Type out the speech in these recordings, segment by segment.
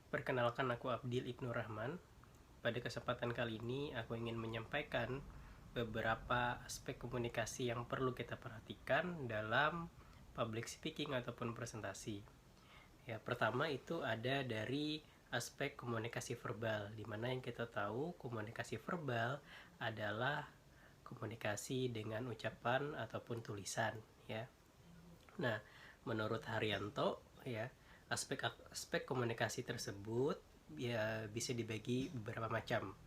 Perkenalkan, aku Abdil Ibnu Rahman. Pada kesempatan kali ini aku ingin menyampaikan beberapa aspek komunikasi yang perlu kita perhatikan dalam public speaking ataupun presentasi. Ya, pertama itu ada dari aspek komunikasi verbal, di mana yang kita tahu komunikasi verbal adalah komunikasi dengan ucapan ataupun tulisan, ya. Nah, menurut Haryanto, ya, aspek komunikasi tersebut ya bisa dibagi beberapa macam.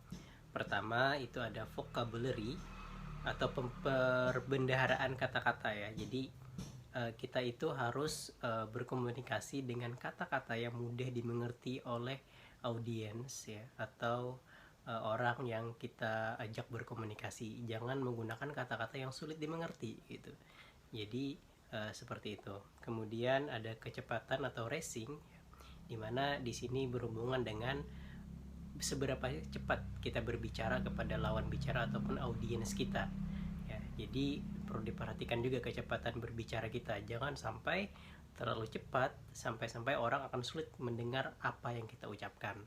Pertama itu ada vocabulary atau perbendaharaan kata-kata, ya. Jadi kita itu harus berkomunikasi dengan kata-kata yang mudah dimengerti oleh audiens, ya, atau orang yang kita ajak berkomunikasi. Jangan menggunakan kata-kata yang sulit dimengerti gitu. Jadi seperti itu. Kemudian ada kecepatan atau racing, di mana di sini berhubungan dengan seberapa cepat kita berbicara kepada lawan bicara ataupun audiens kita. Ya, jadi perlu diperhatikan juga kecepatan berbicara kita. Jangan sampai terlalu cepat sampai orang akan sulit mendengar apa yang kita ucapkan.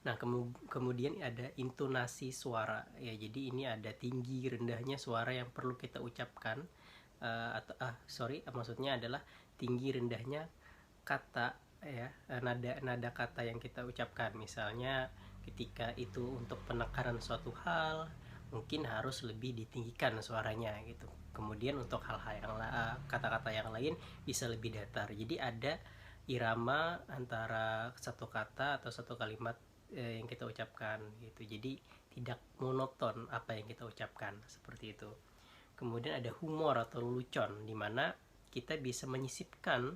Nah, kemudian ada intonasi suara, ya. Jadi ini ada tinggi rendahnya suara yang perlu kita ucapkan, maksudnya adalah tinggi rendahnya kata, ya, nada kata yang kita ucapkan. Misalnya ketika itu untuk penekanan suatu hal, mungkin harus lebih ditinggikan suaranya gitu. Kemudian untuk hal-hal yang kata-kata yang lain bisa lebih datar. Jadi ada irama antara satu kata atau satu kalimat yang kita ucapkan gitu. Jadi tidak monoton apa yang kita ucapkan, seperti itu. Kemudian ada humor atau lelucon, di mana kita bisa menyisipkan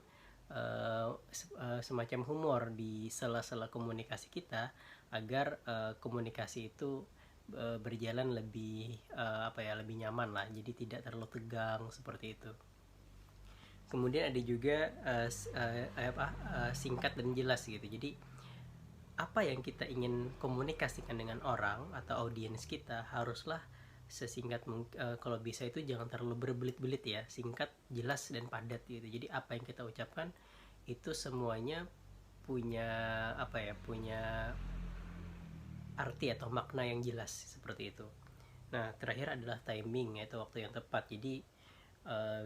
semacam humor di sela-sela komunikasi kita agar komunikasi itu berjalan lebih lebih nyaman lah. Jadi tidak terlalu tegang, seperti itu. Kemudian ada juga singkat dan jelas gitu. Jadi apa yang kita ingin komunikasikan dengan orang atau audiens kita haruslah sesingkat mungkin. Kalau bisa itu jangan terlalu berbelit-belit, ya, singkat, jelas, dan padat gitu. Jadi apa yang kita ucapkan itu semuanya punya punya arti atau makna yang jelas, seperti itu. Nah, terakhir adalah timing, yaitu waktu yang tepat. Jadi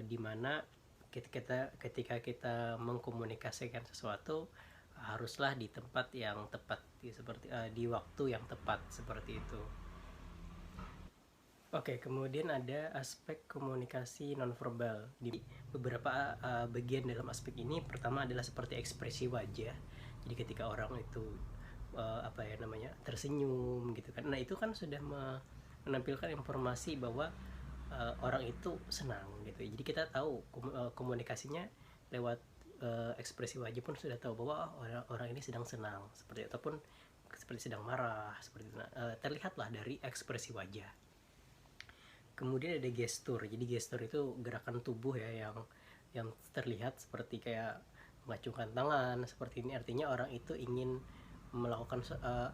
dimana ketika kita mengkomunikasikan sesuatu haruslah di tempat yang tepat, seperti di waktu yang tepat, seperti itu. Oke, kemudian ada aspek komunikasi nonverbal. Di beberapa bagian dalam aspek ini, pertama adalah seperti ekspresi wajah. Jadi ketika orang itu tersenyum gitu kan. Nah, itu kan sudah menampilkan informasi bahwa orang itu senang gitu. Jadi kita tahu komunikasinya lewat ekspresi wajah pun sudah tahu bahwa orang ini sedang senang, seperti ataupun seperti sedang marah, seperti itu. Terlihatlah dari ekspresi wajah. Kemudian ada gestur. Jadi gestur itu gerakan tubuh, ya, yang terlihat seperti kayak mengacungkan tangan seperti ini. Artinya orang itu ingin melakukan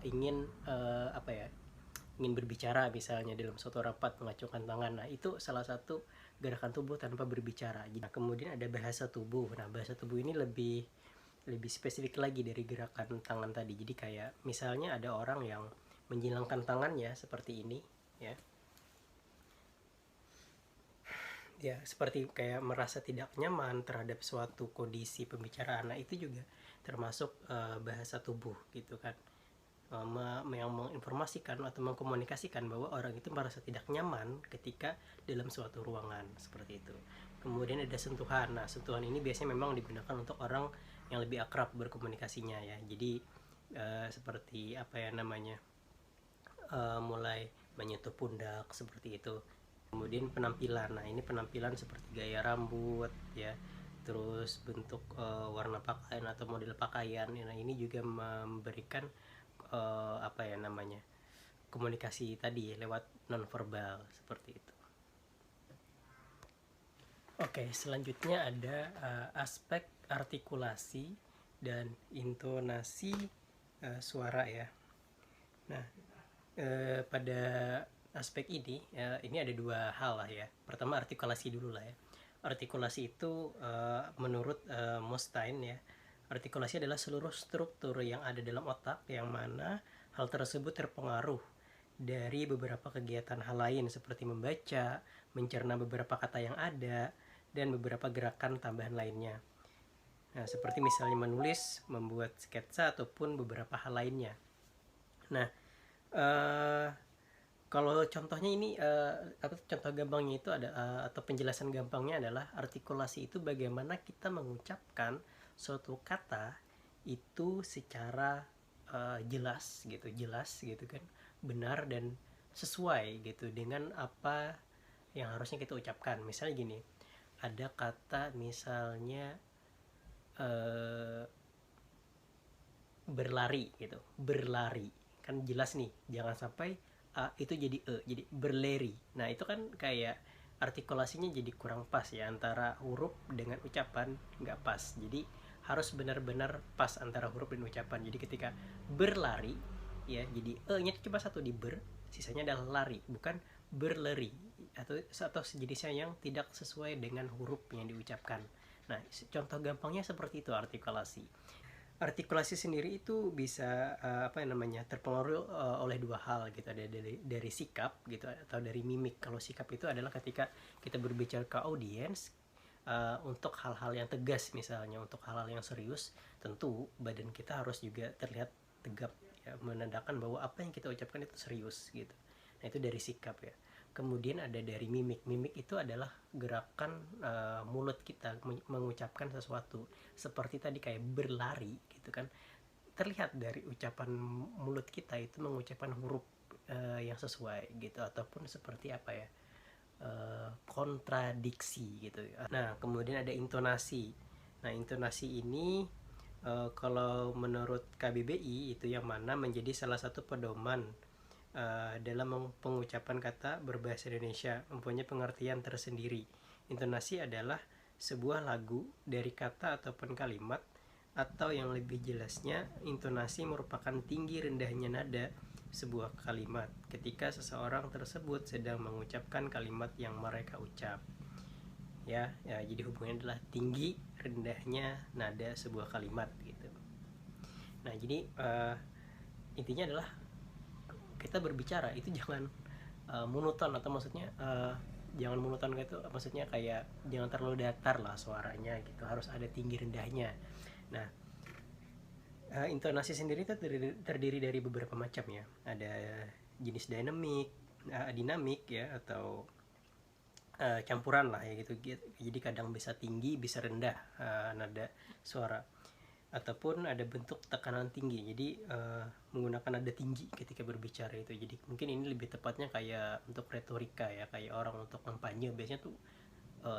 ingin berbicara, misalnya dalam suatu rapat mengacungkan tangan. Nah, itu salah satu gerakan tubuh tanpa berbicara. Nah, kemudian ada bahasa tubuh. Nah, bahasa tubuh ini lebih spesifik lagi dari gerakan tangan tadi. Jadi kayak misalnya ada orang yang menjilangkan tangannya seperti ini, ya. Ya, seperti kayak merasa tidak nyaman terhadap suatu kondisi pembicaraan. Nah, itu juga termasuk bahasa tubuh gitu kan, yang menginformasikan atau mengkomunikasikan bahwa orang itu merasa tidak nyaman ketika dalam suatu ruangan, seperti itu. Kemudian ada sentuhan. Nah, sentuhan ini biasanya memang digunakan untuk orang yang lebih akrab berkomunikasinya, ya. Jadi seperti mulai menyentuh pundak, seperti itu. Kemudian penampilan. Nah, ini penampilan seperti gaya rambut, ya, terus bentuk warna pakaian atau model pakaian. Nah, ini juga memberikan komunikasi tadi lewat nonverbal, seperti itu. Oke, selanjutnya ada aspek artikulasi dan intonasi suara, ya. Nah, pada aspek ini ada dua hal lah, ya. Pertama, artikulasi dulu lah, ya. Artikulasi itu menurut Mustaine, ya, Artikulasi adalah seluruh struktur yang ada dalam otak yang mana hal tersebut terpengaruh dari beberapa kegiatan hal lain seperti membaca, mencerna beberapa kata yang ada, dan beberapa gerakan tambahan lainnya. Nah, seperti misalnya menulis, membuat sketsa, ataupun beberapa hal lainnya. Nah, kalau contohnya ini, contoh gampangnya itu ada, atau penjelasan gampangnya adalah artikulasi itu bagaimana kita mengucapkan suatu kata itu secara jelas gitu kan, benar dan sesuai gitu dengan apa yang harusnya kita ucapkan. Misalnya gini, ada kata misalnya berlari gitu, berlari kan jelas nih, jangan sampai itu jadi jadi berleri. Nah itu kan kayak artikulasinya jadi kurang pas ya, antara huruf dengan ucapan nggak pas. Jadi harus benar-benar pas antara huruf dan ucapan. Jadi ketika berlari ya, jadi nya cuma satu di ber, sisanya adalah lari, bukan berleri atau sejenisnya yang tidak sesuai dengan huruf yang diucapkan. Nah, contoh gampangnya seperti itu artikulasi. Artikulasi sendiri itu bisa terpengaruh oleh dua hal gitu, ada dari sikap gitu atau dari mimik. Kalau sikap itu adalah ketika kita berbicara ke audiens untuk hal-hal yang tegas, misalnya untuk hal-hal yang serius, tentu badan kita harus juga terlihat tegap ya, menandakan bahwa apa yang kita ucapkan itu serius gitu. Nah itu dari sikap ya. Kemudian ada dari mimik. Mimik itu adalah gerakan mulut kita mengucapkan sesuatu. Seperti tadi kayak berlari gitu kan. Terlihat dari ucapan mulut kita itu mengucapkan huruf yang sesuai gitu, ataupun seperti apa ya, kontradiksi gitu. Nah kemudian ada intonasi. Nah intonasi ini kalau menurut KBBI itu yang mana menjadi salah satu pedoman dalam pengucapan kata berbahasa Indonesia, mempunyai pengertian tersendiri. Intonasi adalah sebuah lagu dari kata ataupun kalimat, atau yang lebih jelasnya, intonasi merupakan tinggi rendahnya nada sebuah kalimat ketika seseorang tersebut sedang mengucapkan kalimat yang mereka ucap. Ya, jadi hubungannya adalah tinggi rendahnya nada sebuah kalimat gitu. Nah, jadi intinya adalah kita berbicara itu jangan monoton, atau maksudnya jangan monoton gitu, maksudnya kayak jangan terlalu datar lah suaranya gitu, harus ada tinggi rendahnya. Nah intonasi sendiri itu terdiri dari beberapa macam ya, ada jenis dinamik ya, atau campuran lah ya gitu. Jadi kadang bisa tinggi bisa rendah nada suara, ataupun ada bentuk tekanan tinggi, jadi menggunakan nada tinggi ketika berbicara itu. Jadi mungkin ini lebih tepatnya kayak untuk retorika ya, kayak orang untuk kampanye biasanya tuh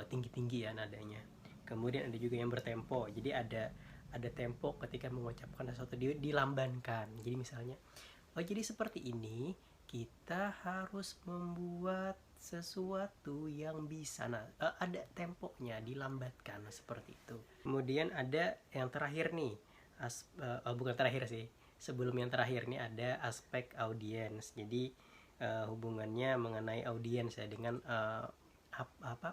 tinggi-tinggi ya nadanya. Kemudian ada juga yang bertempo, jadi ada tempo ketika mengucapkan sesuatu, dilambankan. Jadi misalnya, jadi seperti ini kita harus membuat sesuatu yang bisa, ada temponya, dilambatkan seperti itu. Kemudian ada yang terakhir nih, bukan terakhir sih, sebelum yang terakhir nih ada aspek audiens. Jadi hubungannya mengenai audiens ya, dengan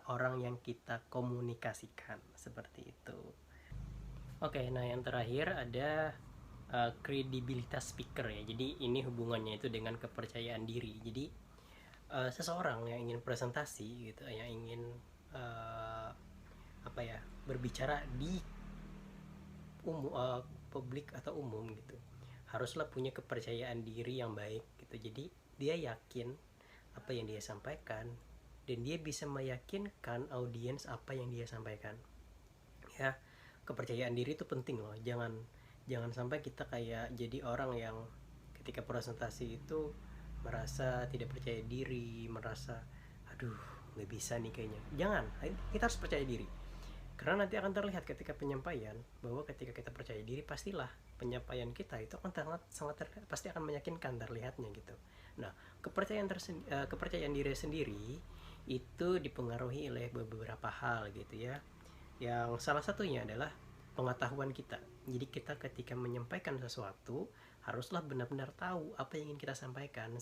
orang yang kita komunikasikan, seperti itu. Oke, nah yang terakhir ada kredibilitas speaker ya. Jadi ini hubungannya itu dengan kepercayaan diri. Jadi seseorang yang ingin presentasi gitu, yang ingin berbicara di publik atau umum gitu, haruslah punya kepercayaan diri yang baik gitu. Jadi dia yakin apa yang dia sampaikan, dan dia bisa meyakinkan audiens apa yang dia sampaikan ya. Kepercayaan diri itu penting loh. Jangan sampai kita kayak jadi orang yang ketika presentasi itu merasa tidak percaya diri, merasa aduh nggak bisa nih kayaknya. Jangan, kita harus percaya diri, karena nanti akan terlihat ketika penyampaian bahwa ketika kita percaya diri, pastilah penyampaian kita itu akan pasti akan meyakinkan terlihatnya gitu. Nah kepercayaan diri sendiri itu dipengaruhi oleh beberapa hal gitu ya, yang salah satunya adalah pengetahuan kita. Jadi kita ketika menyampaikan sesuatu haruslah benar-benar tahu apa yang ingin kita sampaikan,